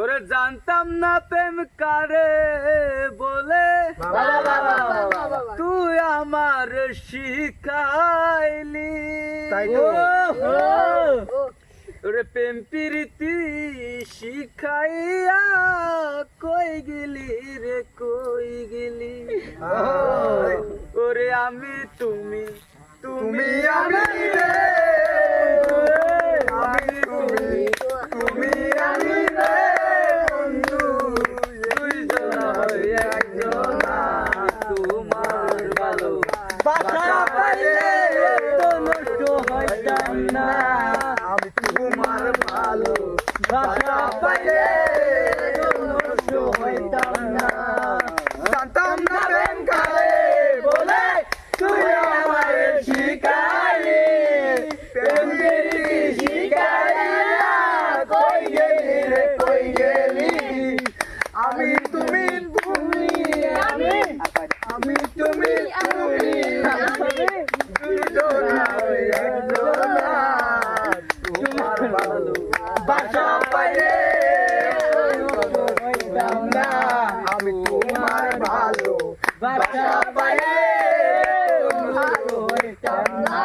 ওরে জানতাম না প্রেম কারে বলে তুই আমার শিখাইলি ওরে প্রেম প্রীতি শিখাইয়া কই গেলি রে কই গেলি ওরে আমি তুমি তুমি আমি রে আমি তুমি তুমি আমি রে বন্ধু দুইজন হই একজন তোমার ভালো বাসা পাইলে তো নষ্ট হইতাম না আমি তোমার ভালো বাসা পাইলে তো নষ্ট হইতাম না জানতাম না প্রেম কারে বলে তুই আমার শিখাইলি প্রেম শিখাইয়া কই গেলি রে কই গেলি আমি তুমি তুমি আমি আমি তুমি তুমি দুজনা একজনা তোমার ভালো বাসা পাইলে হইতাম না আমি তোমার ভালো বাসা পাইলে হইতাম না